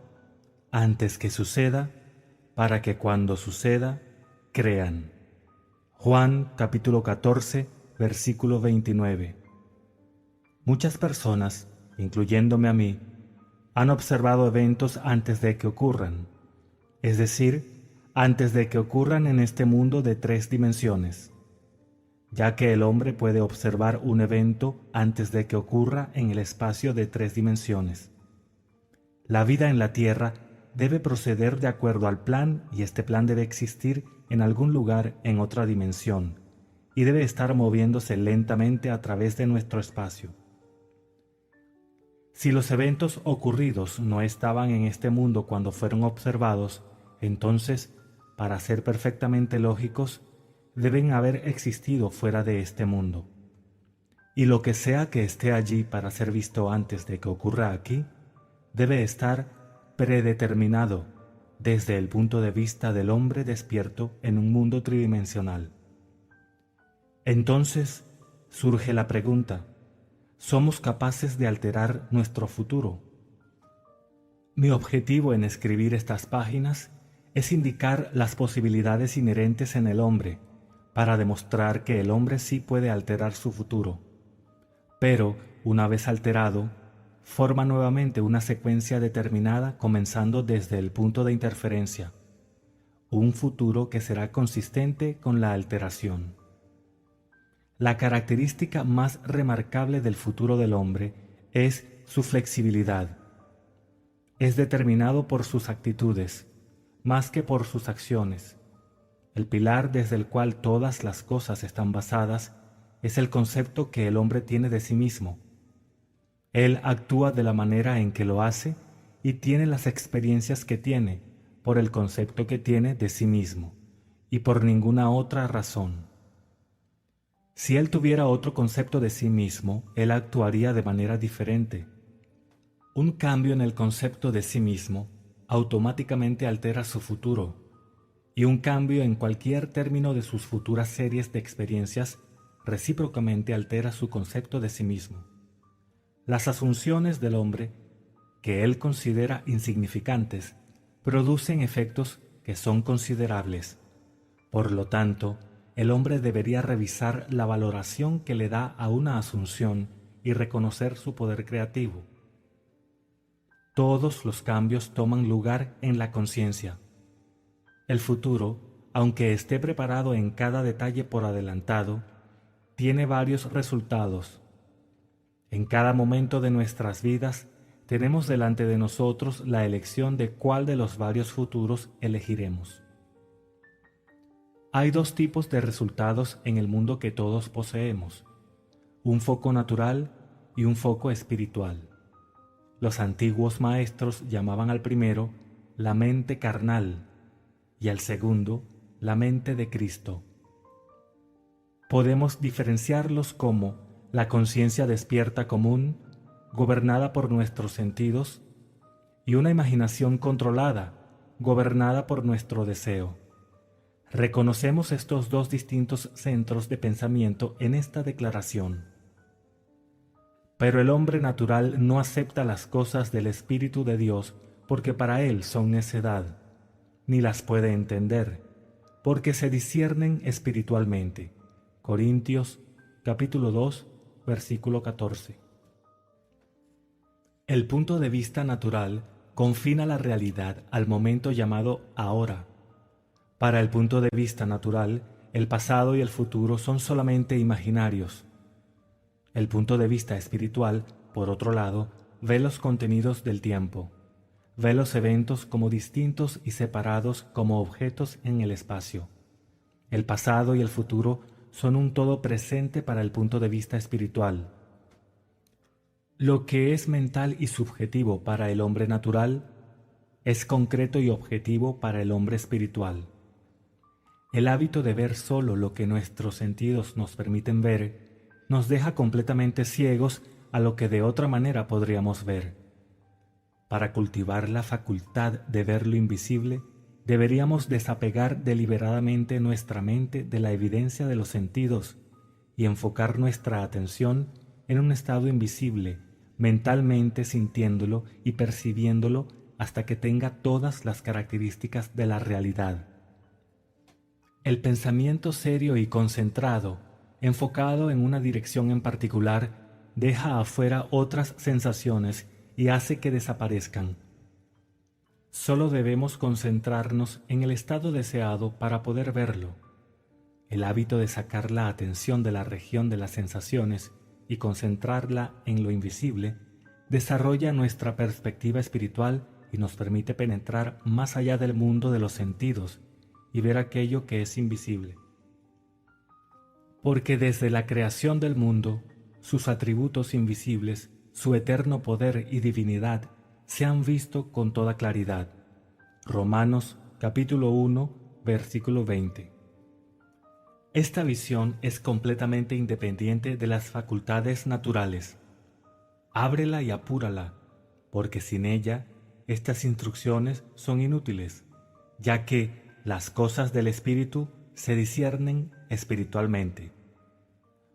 antes que suceda, para que cuando suceda, crean. Juan capítulo 14, versículo 29. Muchas personas, incluyéndome a mí, han observado eventos antes de que ocurran, es decir, antes de que ocurran en este mundo de 3 dimensiones, ya que el hombre puede observar un evento antes de que ocurra en el espacio de 3 dimensiones. La vida en la Tierra debe proceder de acuerdo al plan, y este plan debe existir en algún lugar en otra dimensión, y debe estar moviéndose lentamente a través de nuestro espacio. Si los eventos ocurridos no estaban en este mundo cuando fueron observados, entonces, para ser perfectamente lógicos, deben haber existido fuera de este mundo. Y lo que sea que esté allí para ser visto antes de que ocurra aquí, debe estar predeterminado desde el punto de vista del hombre despierto en un mundo tridimensional. Entonces surge la pregunta: ¿somos capaces de alterar nuestro futuro? Mi objetivo en escribir estas páginas es indicar las posibilidades inherentes en el hombre, para demostrar que el hombre sí puede alterar su futuro, pero, una vez alterado, forma nuevamente una secuencia determinada comenzando desde el punto de interferencia, un futuro que será consistente con la alteración. La característica más remarcable del futuro del hombre es su flexibilidad. Es determinado por sus actitudes, más que por sus acciones. El pilar desde el cual todas las cosas están basadas es el concepto que el hombre tiene de sí mismo. Él actúa de la manera en que lo hace y tiene las experiencias que tiene por el concepto que tiene de sí mismo y por ninguna otra razón. Si él tuviera otro concepto de sí mismo, él actuaría de manera diferente. Un cambio en el concepto de sí mismo automáticamente altera su futuro, y un cambio en cualquier término de sus futuras series de experiencias recíprocamente altera su concepto de sí mismo. Las asunciones del hombre, que él considera insignificantes, producen efectos que son considerables. Por lo tanto, el hombre debería revisar la valoración que le da a una asunción y reconocer su poder creativo. Todos los cambios toman lugar en la conciencia. El futuro, aunque esté preparado en cada detalle por adelantado, tiene varios resultados. En cada momento de nuestras vidas tenemos delante de nosotros la elección de cuál de los varios futuros elegiremos. Hay 2 tipos de resultados en el mundo que todos poseemos: un foco natural y un foco espiritual. Los antiguos maestros llamaban al primero la mente carnal y al segundo la mente de Cristo. Podemos diferenciarlos como la conciencia despierta común, gobernada por nuestros sentidos, y una imaginación controlada, gobernada por nuestro deseo. Reconocemos estos 2 distintos centros de pensamiento en esta declaración. Pero el hombre natural no acepta las cosas del Espíritu de Dios porque para él son necedad, ni las puede entender, porque se disciernen espiritualmente. Corintios capítulo 2, versículo 14. El punto de vista natural confina la realidad al momento llamado ahora. Para el punto de vista natural, el pasado y el futuro son solamente imaginarios. El punto de vista espiritual, por otro lado, ve los contenidos del tiempo, ve los eventos como distintos y separados como objetos en el espacio. El pasado y el futuro son un todo presente para el punto de vista espiritual. Lo que es mental y subjetivo para el hombre natural es concreto y objetivo para el hombre espiritual. El hábito de ver solo lo que nuestros sentidos nos permiten ver nos deja completamente ciegos a lo que de otra manera podríamos ver. Para cultivar la facultad de ver lo invisible, deberíamos desapegar deliberadamente nuestra mente de la evidencia de los sentidos y enfocar nuestra atención en un estado invisible, mentalmente sintiéndolo y percibiéndolo hasta que tenga todas las características de la realidad. El pensamiento serio y concentrado, enfocado en una dirección en particular, deja afuera otras sensaciones y hace que desaparezcan. Solo debemos concentrarnos en el estado deseado para poder verlo. El hábito de sacar la atención de la región de las sensaciones y concentrarla en lo invisible desarrolla nuestra perspectiva espiritual y nos permite penetrar más allá del mundo de los sentidos y ver aquello que es invisible. Porque desde la creación del mundo, sus atributos invisibles, su eterno poder y divinidad se han visto con toda claridad. Romanos capítulo 1, versículo 20. Esta visión es completamente independiente de las facultades naturales. Ábrela y apúrala, porque sin ella, estas instrucciones son inútiles, ya que las cosas del espíritu se disciernen espiritualmente.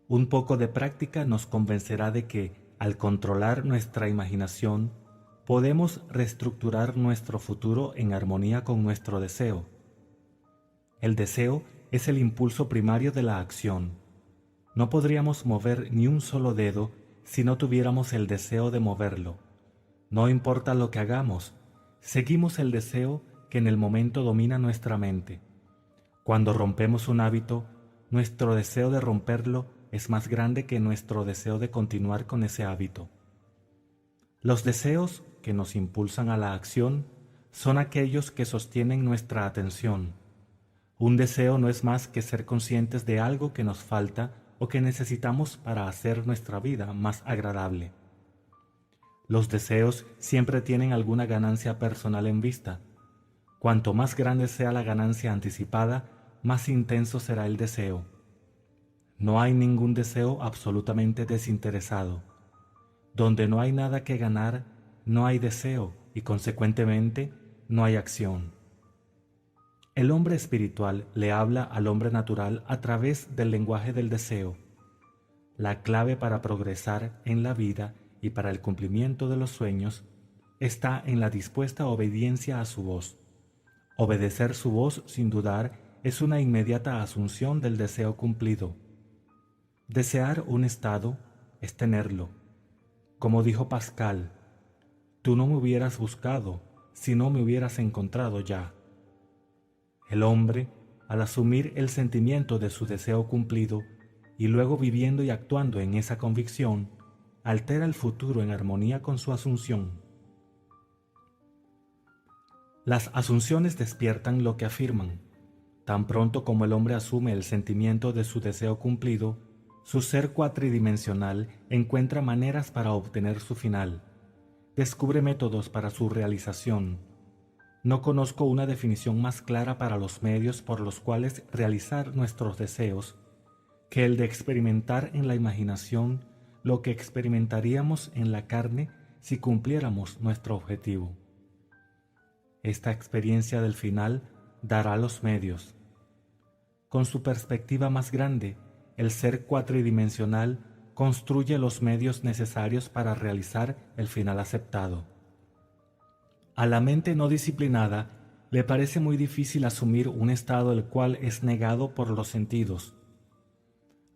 Un poco de práctica nos convencerá de que, al controlar nuestra imaginación, podemos reestructurar nuestro futuro en armonía con nuestro deseo. El deseo es el impulso primario de la acción. No podríamos mover ni un solo dedo si no tuviéramos el deseo de moverlo. No importa lo que hagamos, seguimos el deseo que en el momento domina nuestra mente. Cuando rompemos un hábito, nuestro deseo de romperlo es más grande que nuestro deseo de continuar con ese hábito. Los deseos que nos impulsan a la acción son aquellos que sostienen nuestra atención. Un deseo no es más que ser conscientes de algo que nos falta o que necesitamos para hacer nuestra vida más agradable. Los deseos siempre tienen alguna ganancia personal en vista. Cuanto más grande sea la ganancia anticipada, más intenso será el deseo. No hay ningún deseo absolutamente desinteresado. Donde no hay nada que ganar, no hay deseo y consecuentemente no hay acción. El hombre espiritual le habla al hombre natural a través del lenguaje del deseo. La clave para progresar en la vida y para el cumplimiento de los sueños está en la dispuesta obediencia a su voz. Obedecer su voz sin dudar es una inmediata asunción del deseo cumplido. Desear un estado es tenerlo. Como dijo Pascal, tú no me hubieras buscado si no me hubieras encontrado ya. El hombre, al asumir el sentimiento de su deseo cumplido y luego viviendo y actuando en esa convicción, altera el futuro en armonía con su asunción. Las asunciones despiertan lo que afirman. Tan pronto como el hombre asume el sentimiento de su deseo cumplido, su ser cuatridimensional encuentra maneras para obtener su final. Descubre métodos para su realización. No conozco una definición más clara para los medios por los cuales realizar nuestros deseos que el de experimentar en la imaginación lo que experimentaríamos en la carne si cumpliéramos nuestro objetivo. Esta experiencia del final dará los medios. Con su perspectiva más grande, el ser cuatridimensional construye los medios necesarios para realizar el final aceptado. A la mente no disciplinada le parece muy difícil asumir un estado el cual es negado por los sentidos.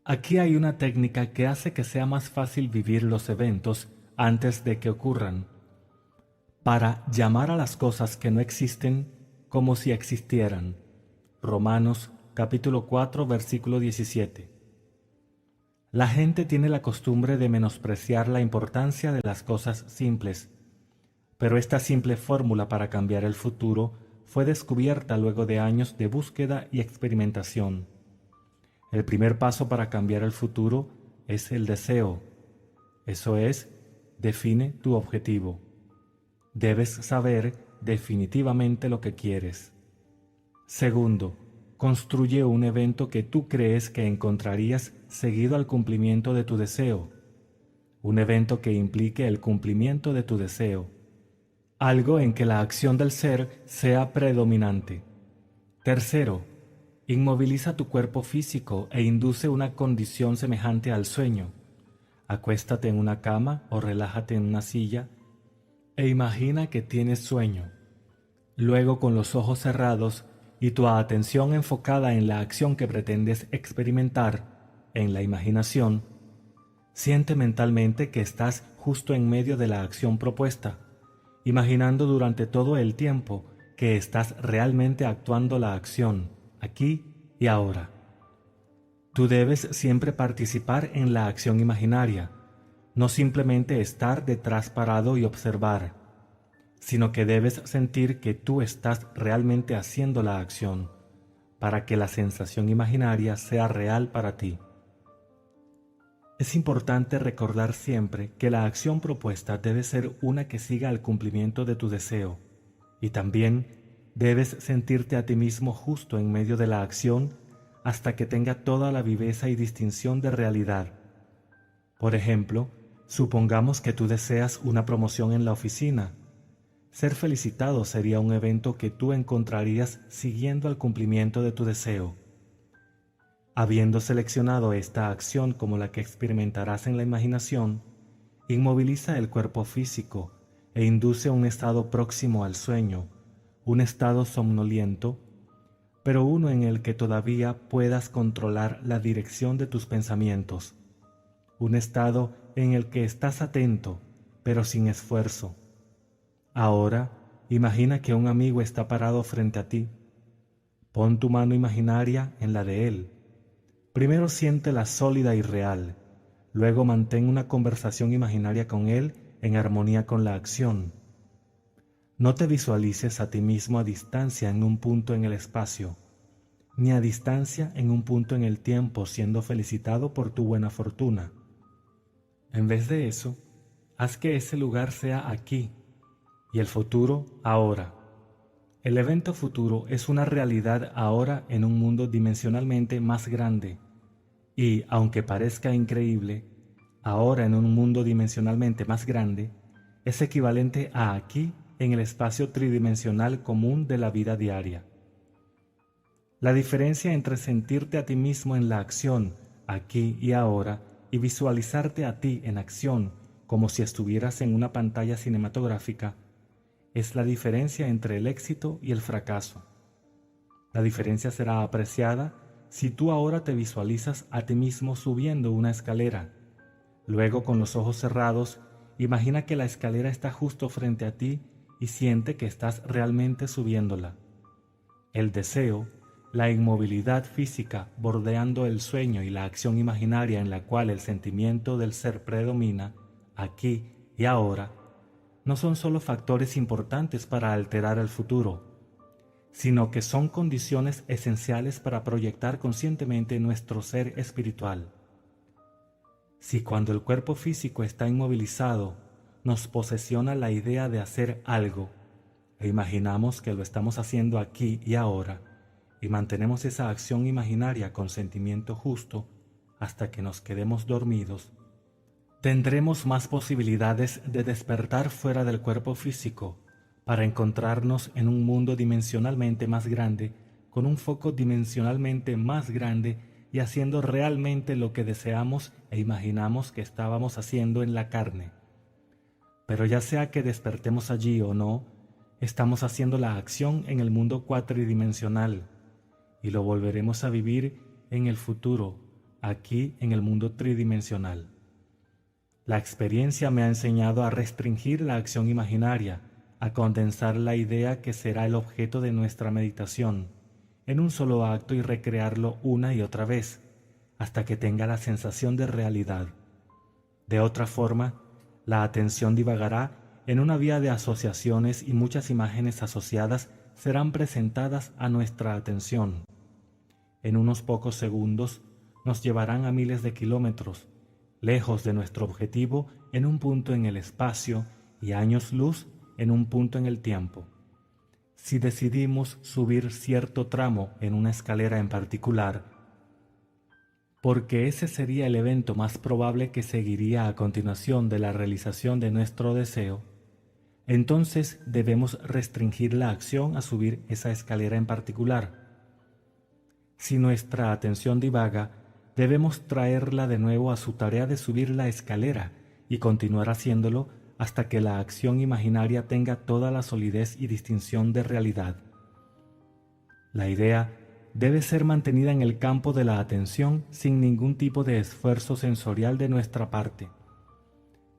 Aquí hay una técnica que hace que sea más fácil vivir los eventos antes de que ocurran, para llamar a las cosas que no existen como si existieran. Romanos capítulo 4, versículo 17. La gente tiene la costumbre de menospreciar la importancia de las cosas simples, pero esta simple fórmula para cambiar el futuro fue descubierta luego de años de búsqueda y experimentación. El primer paso para cambiar el futuro es el deseo. Eso es, define tu objetivo. Debes saber definitivamente lo que quieres. Segundo, construye un evento que tú crees que encontrarías seguido al cumplimiento de tu deseo. Un evento que implique el cumplimiento de tu deseo. Algo en que la acción del ser sea predominante. Tercero, inmoviliza tu cuerpo físico e induce una condición semejante al sueño. Acuéstate en una cama o relájate en una silla e imagina que tienes sueño. Luego, con los ojos cerrados y tu atención enfocada en la acción que pretendes experimentar, en la imaginación, siente mentalmente que estás justo en medio de la acción propuesta, imaginando durante todo el tiempo que estás realmente actuando la acción, aquí y ahora. Tú debes siempre participar en la acción imaginaria, no simplemente estar detrás parado y observar, sino que debes sentir que tú estás realmente haciendo la acción, para que la sensación imaginaria sea real para ti. Es importante recordar siempre que la acción propuesta debe ser una que siga el cumplimiento de tu deseo, y también debes sentirte a ti mismo justo en medio de la acción hasta que tenga toda la viveza y distinción de realidad. Por ejemplo, supongamos que tú deseas una promoción en la oficina. Ser felicitado sería un evento que tú encontrarías siguiendo al cumplimiento de tu deseo. Habiendo seleccionado esta acción como la que experimentarás en la imaginación, inmoviliza el cuerpo físico e induce un estado próximo al sueño, un estado somnoliento, pero uno en el que todavía puedas controlar la dirección de tus pensamientos, un estado en el que estás atento, pero sin esfuerzo. Ahora, imagina que un amigo está parado frente a ti. Pon tu mano imaginaria en la de él. Primero siéntela sólida y real, luego mantén una conversación imaginaria con él en armonía con la acción. No te visualices a ti mismo a distancia en un punto en el espacio, ni a distancia en un punto en el tiempo siendo felicitado por tu buena fortuna. En vez de eso, haz que ese lugar sea aquí y el futuro ahora. El evento futuro es una realidad ahora en un mundo dimensionalmente más grande y, aunque parezca increíble, ahora en un mundo dimensionalmente más grande es equivalente a aquí en el espacio tridimensional común de la vida diaria. La diferencia entre sentirte a ti mismo en la acción, aquí y ahora, y visualizarte a ti en acción como si estuvieras en una pantalla cinematográfica, es la diferencia entre el éxito y el fracaso. La diferencia será apreciada si tú ahora te visualizas a ti mismo subiendo una escalera. Luego, con los ojos cerrados, imagina que la escalera está justo frente a ti y siente que estás realmente subiéndola. El deseo, la inmovilidad física bordeando el sueño y la acción imaginaria en la cual el sentimiento del ser predomina, aquí y ahora, no son solo factores importantes para alterar el futuro, sino que son condiciones esenciales para proyectar conscientemente nuestro ser espiritual. Si cuando el cuerpo físico está inmovilizado, nos posesiona la idea de hacer algo, e imaginamos que lo estamos haciendo aquí y ahora, y mantenemos esa acción imaginaria con sentimiento justo hasta que nos quedemos dormidos, tendremos más posibilidades de despertar fuera del cuerpo físico para encontrarnos en un mundo dimensionalmente más grande, con un foco dimensionalmente más grande y haciendo realmente lo que deseamos e imaginamos que estábamos haciendo en la carne. Pero ya sea que despertemos allí o no, estamos haciendo la acción en el mundo cuatridimensional y lo volveremos a vivir en el futuro, aquí en el mundo tridimensional. La experiencia me ha enseñado a restringir la acción imaginaria, a condensar la idea que será el objeto de nuestra meditación en un solo acto y recrearlo una y otra vez, hasta que tenga la sensación de realidad. De otra forma, la atención divagará en una vía de asociaciones y muchas imágenes asociadas serán presentadas a nuestra atención. En unos pocos segundos nos llevarán a miles de kilómetros, lejos de nuestro objetivo en un punto en el espacio y años luz en un punto en el tiempo. Si decidimos subir cierto tramo en una escalera en particular, porque ese sería el evento más probable que seguiría a continuación de la realización de nuestro deseo, entonces debemos restringir la acción a subir esa escalera en particular. Si nuestra atención divaga, debemos traerla de nuevo a su tarea de subir la escalera y continuar haciéndolo hasta que la acción imaginaria tenga toda la solidez y distinción de realidad. La idea debe ser mantenida en el campo de la atención sin ningún tipo de esfuerzo sensorial de nuestra parte.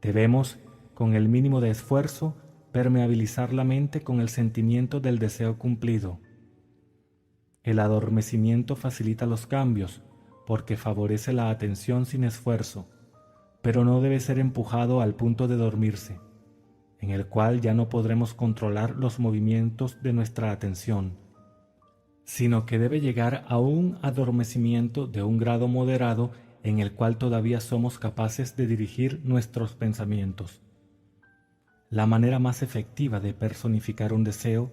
Debemos, con el mínimo de esfuerzo, permeabilizar la mente con el sentimiento del deseo cumplido. El adormecimiento facilita los cambios porque favorece la atención sin esfuerzo, pero no debe ser empujado al punto de dormirse, en el cual ya no podremos controlar los movimientos de nuestra atención, sino que debe llegar a un adormecimiento de un grado moderado en el cual todavía somos capaces de dirigir nuestros pensamientos. La manera más efectiva de personificar un deseo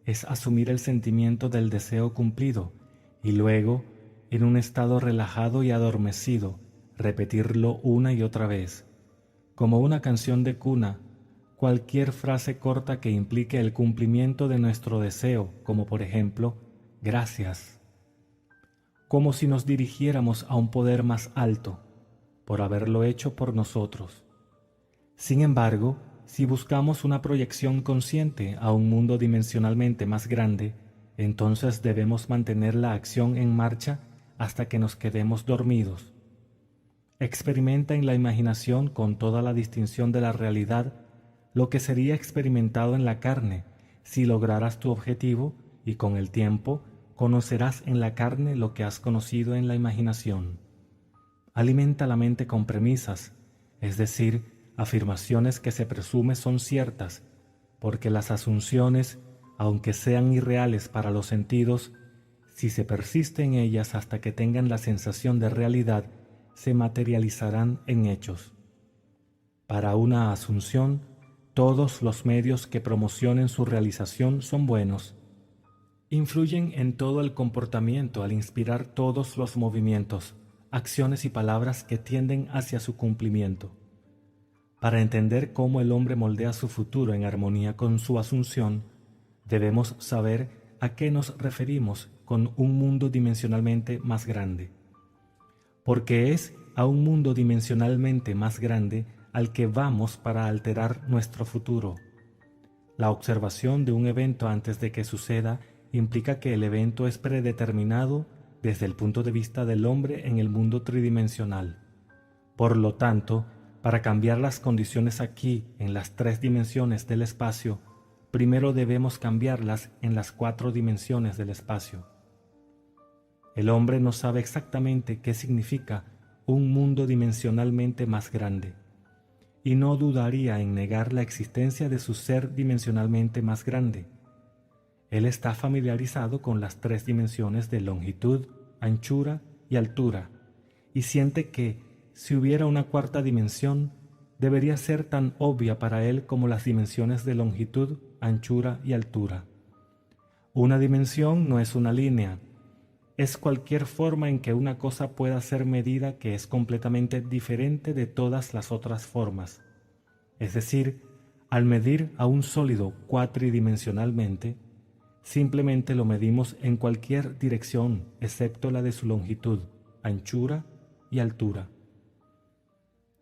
es asumir el sentimiento del deseo cumplido y luego, en un estado relajado y adormecido, repetirlo una y otra vez. Como una canción de cuna, cualquier frase corta que implique el cumplimiento de nuestro deseo, como por ejemplo, gracias. Como si nos dirigiéramos a un poder más alto, por haberlo hecho por nosotros. Sin embargo, si buscamos una proyección consciente a un mundo dimensionalmente más grande, entonces debemos mantener la acción en marcha hasta que nos quedemos dormidos. Experimenta en la imaginación con toda la distinción de la realidad lo que sería experimentado en la carne si lograras tu objetivo y con el tiempo conocerás en la carne lo que has conocido en la imaginación. Alimenta la mente con premisas, es decir, afirmaciones que se presume son ciertas, porque las asunciones, aunque sean irreales para los sentidos, si se persiste en ellas hasta que tengan la sensación de realidad, se materializarán en hechos. Para una asunción, todos los medios que promocionen su realización son buenos. Influyen en todo el comportamiento al inspirar todos los movimientos, acciones y palabras que tienden hacia su cumplimiento. Para entender cómo el hombre moldea su futuro en armonía con su asunción, debemos saber a qué nos referimos con un mundo dimensionalmente más grande. Porque es a un mundo dimensionalmente más grande al que vamos para alterar nuestro futuro. La observación de un evento antes de que suceda implica que el evento es predeterminado desde el punto de vista del hombre en el mundo tridimensional. Por lo tanto, para cambiar las condiciones aquí en las 3 dimensiones del espacio, primero debemos cambiarlas en las 4 dimensiones del espacio. El hombre no sabe exactamente qué significa un mundo dimensionalmente más grande, y no dudaría en negar la existencia de su ser dimensionalmente más grande. Él está familiarizado con las 3 dimensiones de longitud, anchura y altura, y siente que, si hubiera una 4ª dimensión, debería ser tan obvia para él como las dimensiones de longitud, anchura y altura. Una dimensión no es una línea, es cualquier forma en que una cosa pueda ser medida que es completamente diferente de todas las otras formas. Es decir, al medir a un sólido cuatridimensionalmente, simplemente lo medimos en cualquier dirección excepto la de su longitud, anchura y altura.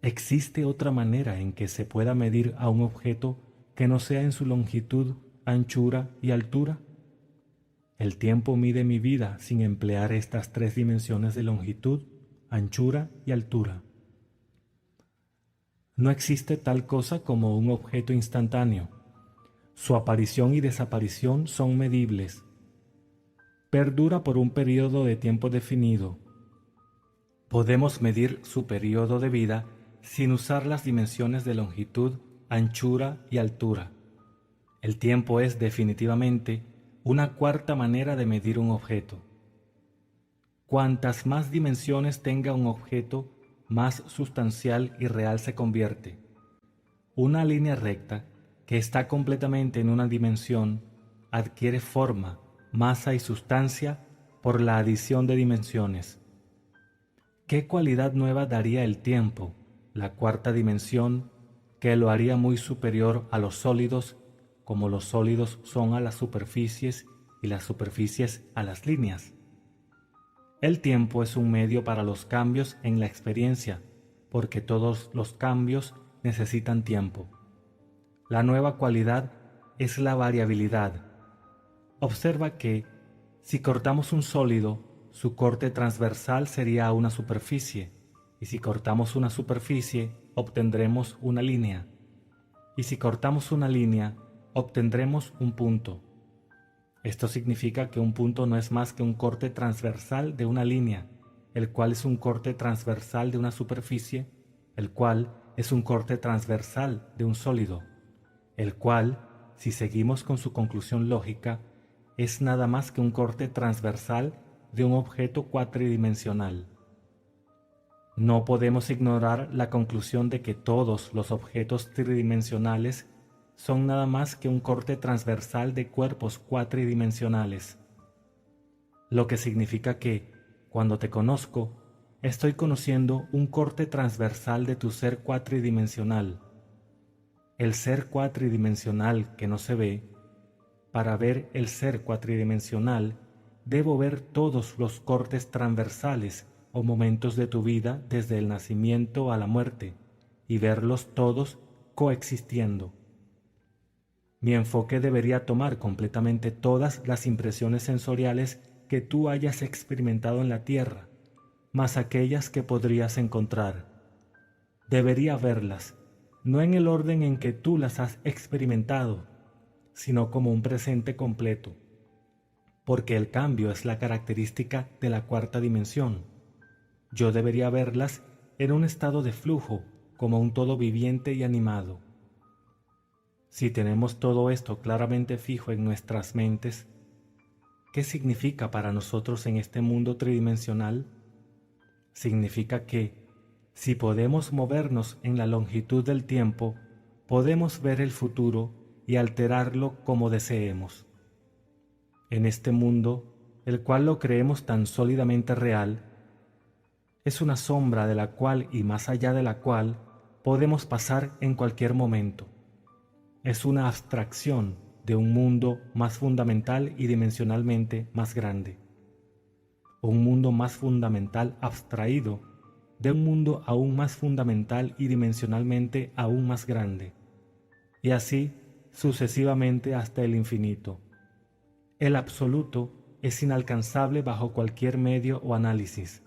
¿Existe otra manera en que se pueda medir a un objeto que no sea en su longitud, anchura y altura? El tiempo mide mi vida sin emplear estas 3 dimensiones de longitud, anchura y altura. No existe tal cosa como un objeto instantáneo. Su aparición y desaparición son medibles. Perdura por un periodo de tiempo definido. Podemos medir su periodo de vida sin usar las dimensiones de longitud, anchura y altura. El tiempo es definitivamente una cuarta manera de medir un objeto. Cuantas más dimensiones tenga un objeto, más sustancial y real se convierte. Una línea recta que está completamente en una dimensión adquiere forma, masa y sustancia por la adición de dimensiones. ¿Qué cualidad nueva daría el tiempo, la cuarta dimensión, que lo haría muy superior a los sólidos, como los sólidos son a las superficies y las superficies a las líneas? El tiempo es un medio para los cambios en la experiencia, porque todos los cambios necesitan tiempo. La nueva cualidad es la variabilidad. Observa que, si cortamos un sólido, su corte transversal sería una superficie, y si cortamos una superficie, obtendremos una línea, y si cortamos una línea, obtendremos un punto. Esto significa que un punto no es más que un corte transversal de una línea, el cual es un corte transversal de una superficie, el cual es un corte transversal de un sólido, el cual, si seguimos con su conclusión lógica, es nada más que un corte transversal de un objeto cuatridimensional. No podemos ignorar la conclusión de que todos los objetos tridimensionales son nada más que un corte transversal de cuerpos cuatridimensionales, lo que significa que, cuando te conozco, estoy conociendo un corte transversal de tu ser cuatridimensional. El ser cuatridimensional que no se ve, para ver el ser cuatridimensional, debo ver todos los cortes transversales o momentos de tu vida desde el nacimiento a la muerte y verlos todos coexistiendo. Mi enfoque debería tomar completamente todas las impresiones sensoriales que tú hayas experimentado en la Tierra, más aquellas que podrías encontrar. Debería verlas, no en el orden en que tú las has experimentado, sino como un presente completo, porque el cambio es la característica de la cuarta dimensión. Yo debería verlas en un estado de flujo, como un todo viviente y animado. Si tenemos todo esto claramente fijo en nuestras mentes, ¿qué significa para nosotros en este mundo tridimensional? Significa que, si podemos movernos en la longitud del tiempo, podemos ver el futuro y alterarlo como deseemos. En este mundo, el cual lo creemos tan sólidamente real, es una sombra de la cual y más allá de la cual podemos pasar en cualquier momento. Es una abstracción de un mundo más fundamental y dimensionalmente más grande. Un mundo más fundamental abstraído de un mundo aún más fundamental y dimensionalmente aún más grande. Y así sucesivamente hasta el infinito. El absoluto es inalcanzable bajo cualquier medio o análisis.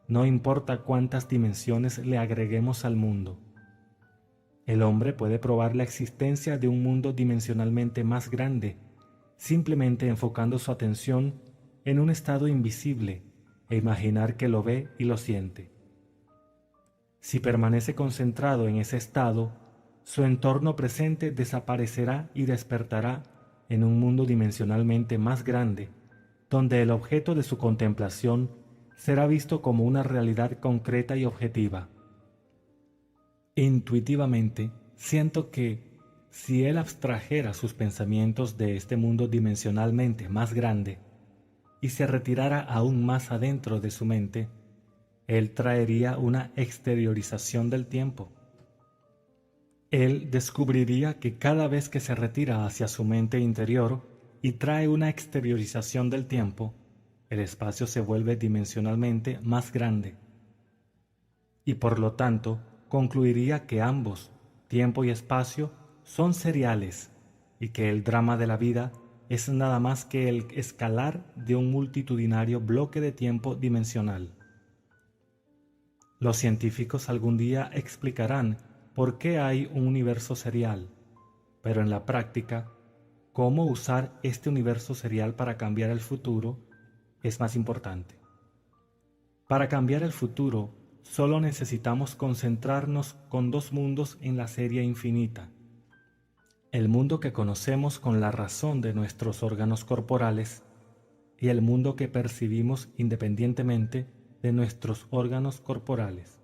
No importa cuántas dimensiones le agreguemos al mundo. El hombre puede probar la existencia de un mundo dimensionalmente más grande, simplemente enfocando su atención en un estado invisible e imaginar que lo ve y lo siente. Si permanece concentrado en ese estado, su entorno presente desaparecerá y despertará en un mundo dimensionalmente más grande, donde el objeto de su contemplación será visto como una realidad concreta y objetiva. Intuitivamente, siento que, si él abstrajera sus pensamientos de este mundo dimensionalmente más grande y se retirara aún más adentro de su mente, él traería una exteriorización del tiempo. Él descubriría que cada vez que se retira hacia su mente interior y trae una exteriorización del tiempo, el espacio se vuelve dimensionalmente más grande. Y por lo tanto, concluiría que ambos, tiempo y espacio, son seriales y que el drama de la vida es nada más que el escalar de un multitudinario bloque de tiempo dimensional. Los científicos algún día explicarán por qué hay un universo serial, pero en la práctica, cómo usar este universo serial para cambiar el futuro es más importante. Para cambiar el futuro, solo necesitamos concentrarnos con dos mundos en la serie infinita. El mundo que conocemos con la razón de nuestros órganos corporales y el mundo que percibimos independientemente de nuestros órganos corporales.